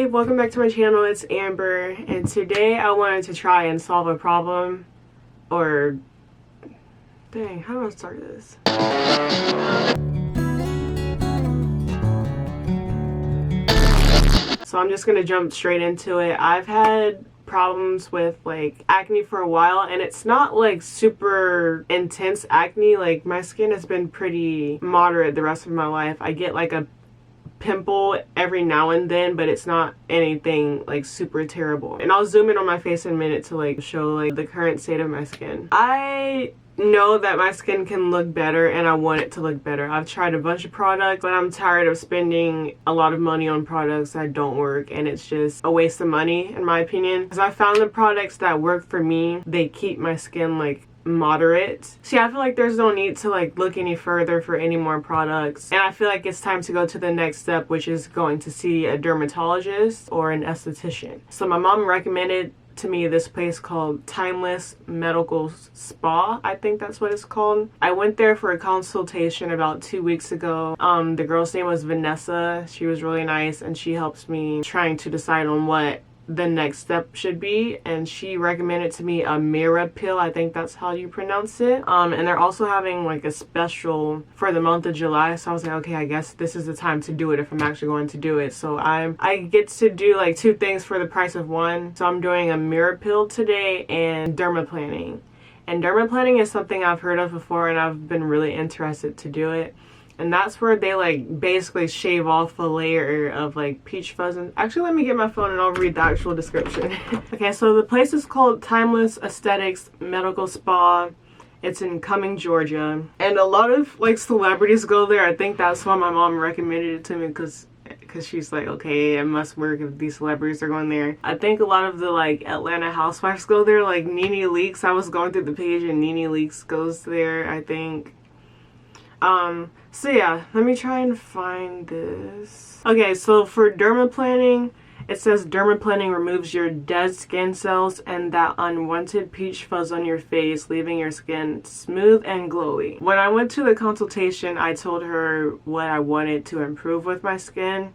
welcome back to my channel. It's Amber, and today I wanted to try and solve a problem, or dang, how do I start this? So I'm just gonna jump straight into it. I've had problems with like acne for a while, and it's not like super intense acne. Like my skin has been pretty moderate the rest of my life. I get like a pimple every now and then, but it's not anything like super terrible. And I'll zoom in on my face in a minute to like show like the current state of my skin. I know that my skin can look better, and I want it to look better. I've tried a bunch of products, but I'm tired of spending a lot of money on products that don't work, and it's just a waste of money in my opinion. Because I found the products that work for me, they keep my skin like moderate. See, I feel like there's no need to like look any further for any more products, and I feel like it's time to go to the next step, which is going to see a dermatologist or an esthetician. So my mom recommended to me this place called Timeless Medical Spa. I think that's what it's called. I went there for a consultation about 2 weeks ago. The girl's name was Vanessa. She was really nice, and she helps me trying to decide on what the next step should be, and she recommended to me a MiraPeel. I think that's how you pronounce it. And they're also having like a special for the month of July, so I was like, okay, I guess this is the time to do it if I'm actually going to do it. So I get to do like 2 things for the price of 1. So I'm doing a MiraPeel today and dermaplaning. And dermaplaning is something I've heard of before, and I've been really interested to do it. And that's where they like basically shave off a layer of like peach fuzz. And actually, let me get my phone and I'll read the actual description. Okay, so the place is called Timeless Aesthetics Medical Spa. It's in Cumming, Georgia. And a lot of like celebrities go there. I think that's why my mom recommended it to me, because she's like, okay, it must work if these celebrities are going there. I think a lot of the like Atlanta housewives go there, like Nene Leakes. I was going through the page and Nene Leakes goes there, I think. So yeah, let me try and find this. Okay, so for dermaplaning, it says dermaplaning removes your dead skin cells and that unwanted peach fuzz on your face, leaving your skin smooth and glowy. When I went to the consultation, I told her what I wanted to improve with my skin.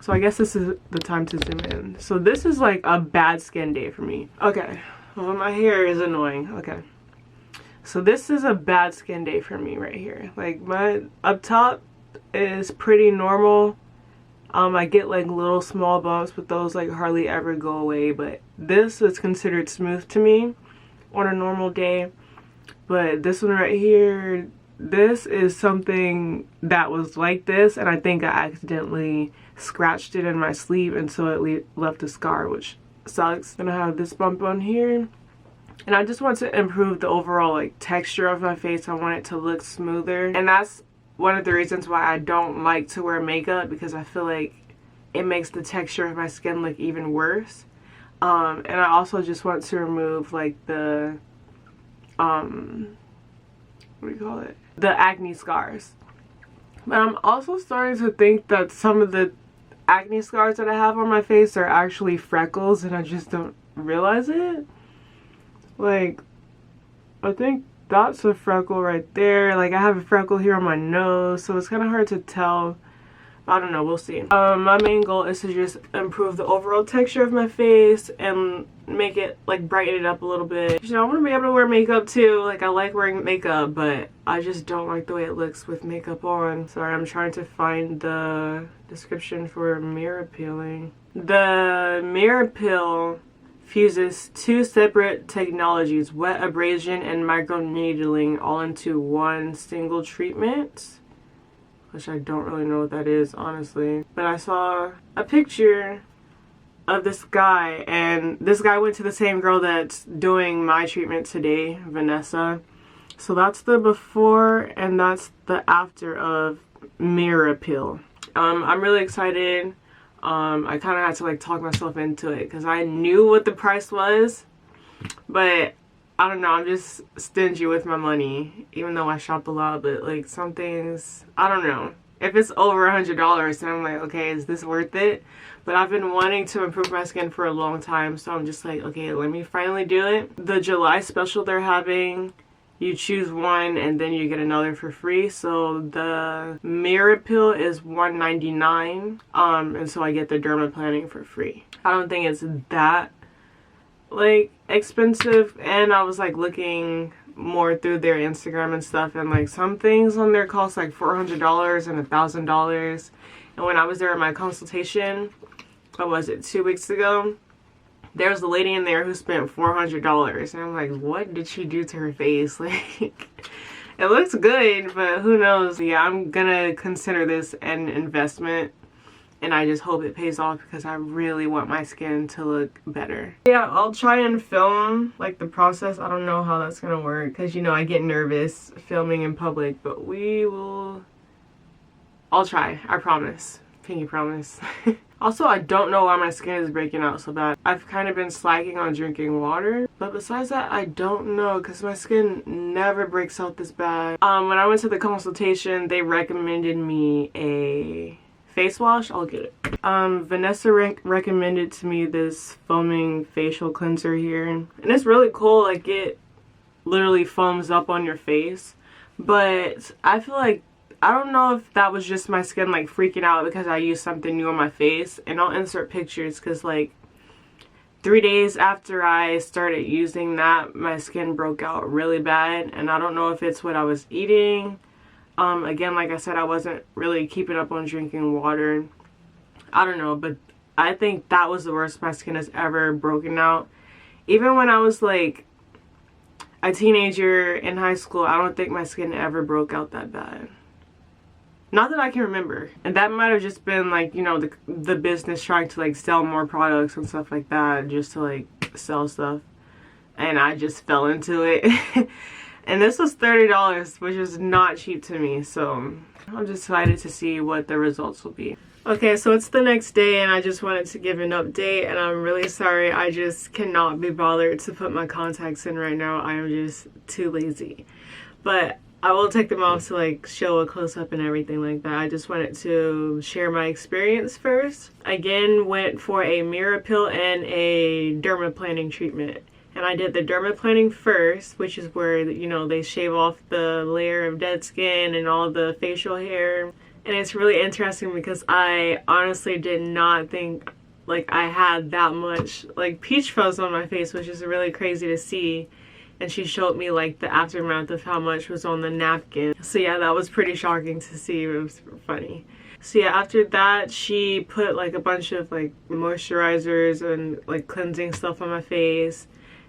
So I guess this is the time to zoom in. So this is like a bad skin day for me. Okay, well, my hair is annoying. Okay. So this is a bad skin day for me right here. Like my up top is pretty normal. I get like little small bumps, but those like hardly ever go away. But this is considered smooth to me on a normal day. But this one right here, this is something that was like this, and I think I accidentally scratched it in my sleeve, and so it left a scar, which sucks. Then I have this bump on here. And I just want to improve the overall like texture of my face. I want it to look smoother. And that's one of the reasons why I don't like to wear makeup, because I feel like it makes the texture of my skin look even worse. And I also just want to remove like the, what do you call it? The acne scars. But I'm also starting to think that some of the acne scars that I have on my face are actually freckles, and I just don't realize it. Like, I think that's a freckle right there. Like, I have a freckle here on my nose, so it's kind of hard to tell. I don't know, we'll see. My main goal is to just improve the overall texture of my face and make it, like, brighten it up a little bit. You know, I want to be able to wear makeup too. Like, I like wearing makeup, but I just don't like the way it looks with makeup on. Sorry, I'm trying to find the description for MiraPeeling. The MiraPeel fuses 2 separate technologies, wet abrasion and microneedling, all into one single treatment, which I don't really know what that is, honestly. But I saw a picture of this guy, and this guy went to the same girl that's doing my treatment today, Vanessa. So that's the before and that's the after of MiraPeel. I'm really excited. I kind of had to like talk myself into it, because I knew what the price was, but I don't know, I'm just stingy with my money, even though I shop a lot. But like some things, I don't know, if it's over $100, then I'm like, okay, is this worth it? But I've been wanting to improve my skin for a long time, so I'm just like, okay, let me finally do it. The July special they're having, you choose one and then you get another for free. So the MiraPeel is $1.99, and so I get the Dermaplaning for free. I don't think it's that like expensive, and I was like looking more through their Instagram and stuff, and like some things on there cost like $400 and $1,000. And when I was there at my consultation, what was it, 2 weeks ago, there was a lady in there who spent $400, and I'm like, what did she do to her face? Like, it looks good, but who knows. Yeah, I'm gonna consider this an investment, and I just hope it pays off because I really want my skin to look better. Yeah, I'll try and film like the process. I don't know how that's gonna work because, you know, I get nervous filming in public, but I'll try, I promise. Pinky promise. Also, I don't know why my skin is breaking out so bad. I've kind of been slacking on drinking water, but besides that, I don't know because my skin never breaks out this bad. When I went to the consultation, they recommended me a face wash. I'll get it. Vanessa recommended to me this foaming facial cleanser here, and it's really cool. Like, it literally foams up on your face, but I feel like, I don't know if that was just my skin like freaking out because I used something new on my face, and I'll insert pictures because like 3 days after I started using that, my skin broke out really bad, and I don't know if it's what I was eating. Again, like I said, I wasn't really keeping up on drinking water. I don't know, but I think that was the worst my skin has ever broken out. Even when I was like a teenager in high school, I don't think my skin ever broke out that bad. Not that I can remember. And that might have just been like, you know, the business trying to like sell more products and stuff like that, just to like sell stuff. And I just fell into it. And this was $30, which is not cheap to me. So I'm just excited to see what the results will be. Okay, so it's the next day, and I just wanted to give an update, and I'm really sorry. I just cannot be bothered to put my contacts in right now. I am just too lazy. But I will take them off to like show a close-up and everything like that. I just wanted to share my experience first. Again, went for a MiraPeel and a Dermaplaning treatment. And I did the Dermaplaning first, which is where, you know, they shave off the layer of dead skin and all the facial hair. And it's really interesting because I honestly did not think like I had that much like peach fuzz on my face, which is really crazy to see. And she showed me like the aftermath of how much was on the napkin. So yeah, that was pretty shocking to see. It was funny. So yeah, after that, she put like a bunch of like moisturizers and like cleansing stuff on my face.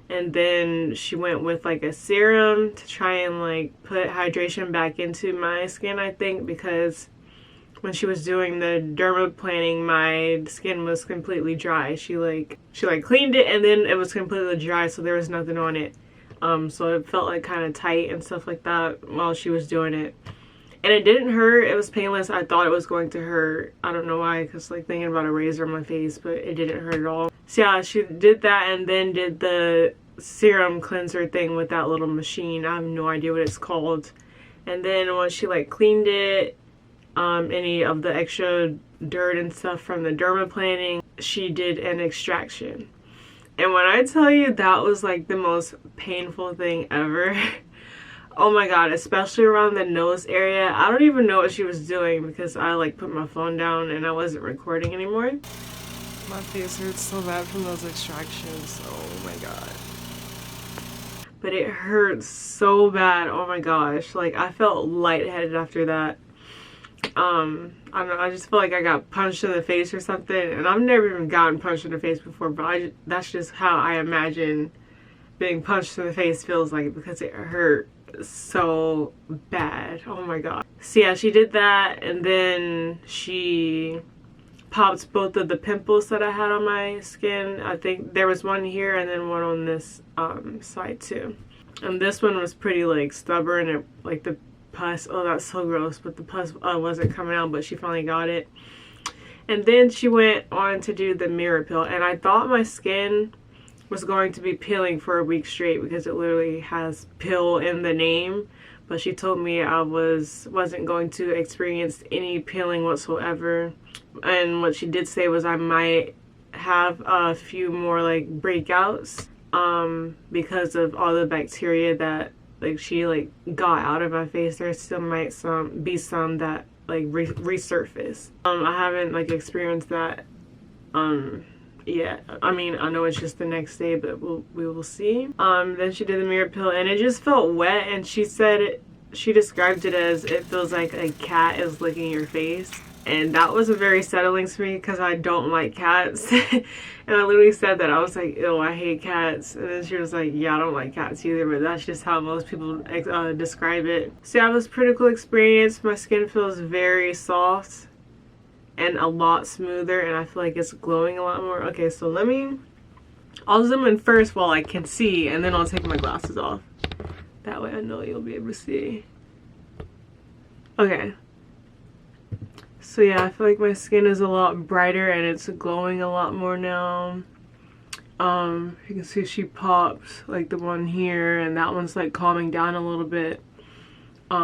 And then she went with like a serum to try and like put hydration back into my skin, I think, because when she was doing the Dermaplaning, my skin was completely dry. She cleaned it, and then it was completely dry, so there was nothing on it. So it felt like kind of tight and stuff like that while she was doing it. And it didn't hurt. It was painless. I thought it was going to hurt. I don't know why, because like thinking about a razor on my face, but it didn't hurt at all. So yeah, she did that and then did the serum cleanser thing with that little machine. I have no idea what it's called. And then once she like cleaned it, any of the extra dirt and stuff from the Dermaplaning, she did an extraction. And when I tell you that was like the most painful thing ever, oh my god, especially around the nose area. I don't even know what she was doing because I like put my phone down and I wasn't recording anymore. My face hurts so bad from those extractions, oh my god. But it hurts so bad, oh my gosh. Like, I felt lightheaded after that. I don't know, I just feel like I got punched in the face or something, and I've never even gotten punched in the face before, but that's just how I imagine being punched in the face feels like, because it hurt so bad. Oh my god. So yeah, she did that, and then she popped both of the pimples that I had on my skin. I think there was one here and then one on this side too. And this one was pretty like stubborn, and like the pus, oh that's so gross, but the pus wasn't coming out, but she finally got it. And then she went on to do the MiraPeel, and I thought my skin was going to be peeling for a week straight because it literally has peel in the name, but she told me I wasn't going to experience any peeling whatsoever. And what she did say was I might have a few more like breakouts because of all the bacteria that like she like got out of my face, there still might be some that like resurface. I haven't like experienced that yet. I mean, I know it's just the next day, but we will see. Then she did the MiraPeel, and it just felt wet, and she said she described it as it feels like a cat is licking your face. And that was very settling to me because I don't like cats. And I literally said that. I was like, ew, I hate cats. And then she was like, yeah, I don't like cats either, but that's just how most people describe it. So yeah, it was a pretty cool experience. My skin feels very soft and a lot smoother, and I feel like it's glowing a lot more. Okay, so I'll zoom in first while I can see, and then I'll take my glasses off. That way I know you'll be able to see. Okay. So yeah, I feel like my skin is a lot brighter and it's glowing a lot more now. You can see she pops, like the one here, and that one's like calming down a little bit. But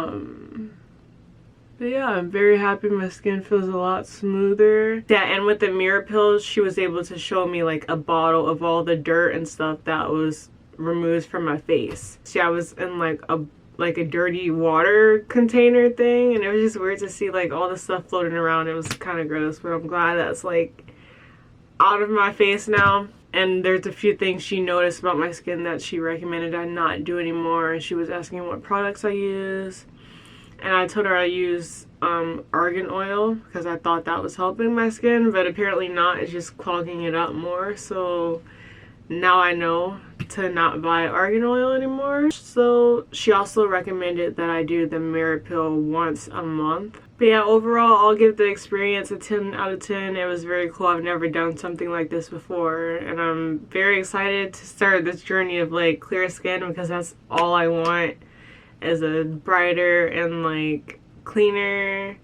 yeah, I'm very happy. My skin feels a lot smoother. Yeah, and with the MiraPeel, she was able to show me like a bottle of all the dirt and stuff that was removed from my face. See, I was in like a dirty water container thing, and it was just weird to see like all the stuff floating around. It was kind of gross, but I'm glad that's like out of my face now. And there's a few things she noticed about my skin that she recommended I not do anymore. And she was asking what products I use, and I told her I use argan oil because I thought that was helping my skin, but apparently not. It's just clogging it up more. So now I know to not buy argan oil anymore. So she also recommended that I do the MiraPeel once a month. But yeah, overall I'll give the experience a 10 out of 10. It was very cool. I've never done something like this before, and I'm very excited to start this journey of like clear skin, because that's all I want, is a brighter and like cleaner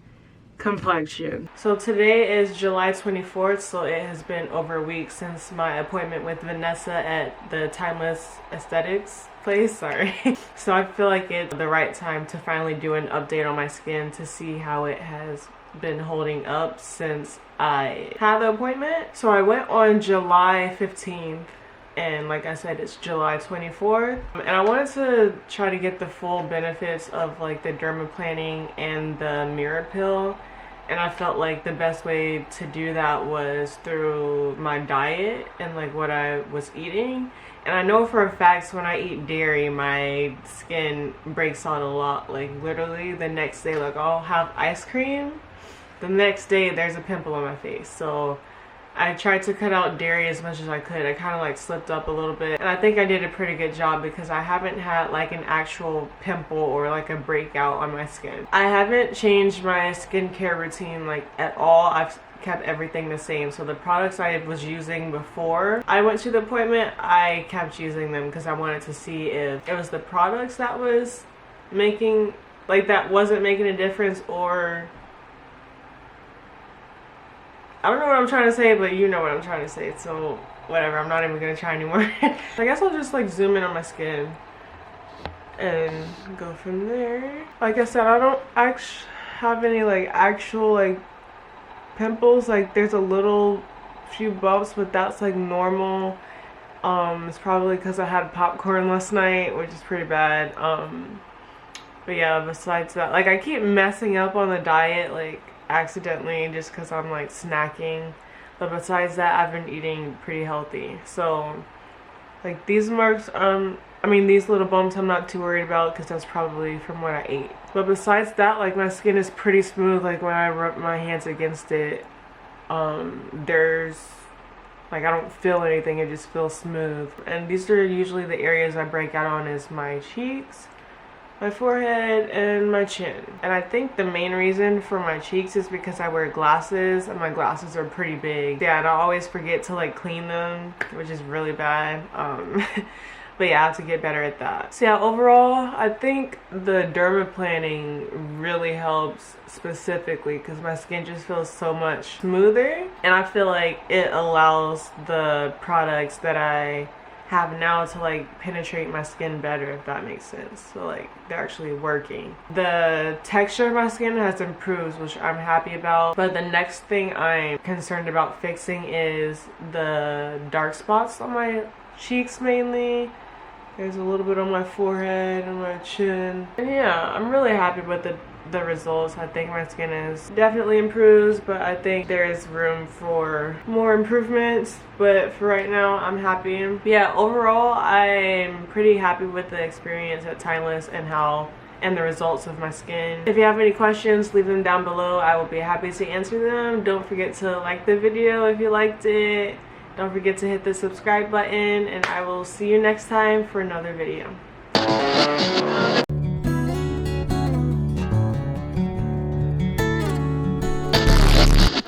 complexion. So today is July 24th, so it has been over a week since my appointment with Vanessa at the Timeless Aesthetics place. Sorry. So I feel like it's the right time to finally do an update on my skin to see how it has been holding up since I had the appointment. So I went on July 15th, and like I said, it's July 24th, and I wanted to try to get the full benefits of like the Dermaplaning and the MiraPeel, and I felt like the best way to do that was through my diet and like what I was eating. And I know for a fact when I eat dairy, my skin breaks out a lot. Like literally the next day, like I'll have ice cream, the next day there's a pimple on my face. So I tried to cut out dairy as much as I could. I kind of like slipped up a little bit, and I think I did a pretty good job because I haven't had like an actual pimple or like a breakout on my skin. I haven't changed my skincare routine like at all. I've kept everything the same. So the products I was using before I went to the appointment, I kept using them because I wanted to see if it was the products that was making, like that wasn't making a difference, or I don't know what I'm trying to say, but you know what I'm trying to say, so whatever, I'm not even gonna try anymore. I guess I'll just like zoom in on my skin and go from there. Like I said, I don't actually have any like actual like pimples. Like there's a little few bumps, but that's like normal. It's probably because I had popcorn last night, which is pretty bad. But yeah, besides that, like I keep messing up on the diet, like accidentally, just because I'm like snacking, but besides that I've been eating pretty healthy. So like these marks, I mean these little bumps I'm not too worried about because that's probably from what I ate. But besides that, like my skin is pretty smooth. Like when I rub my hands against it, there's like I don't feel anything, it just feels smooth. And these are usually the areas I break out on, is my cheeks, my forehead, and my chin. And I think the main reason for my cheeks is because I wear glasses, and my glasses are pretty big. Yeah, and I always forget to like clean them, which is really bad. But yeah, I have to get better at that. So yeah, overall, I think the Dermaplaning really helps, specifically because my skin just feels so much smoother, and I feel like it allows the products that I have now to like penetrate my skin better, if that makes sense. So like they're actually working. The texture of my skin has improved, which I'm happy about, but the next thing I'm concerned about fixing is the dark spots on my cheeks mainly, There's a little bit on my forehead and my chin. And yeah, I'm really happy with the results. I think my skin is definitely improves, but I think there is room for more improvements. But for right now, I'm happy. Yeah, overall, I'm pretty happy with the experience at Timeless and the results of my skin. If you have any questions, leave them down below. I will be happy to answer them. Don't forget to like the video if you liked it. Don't forget to hit the subscribe button, and I will see you next time for another video.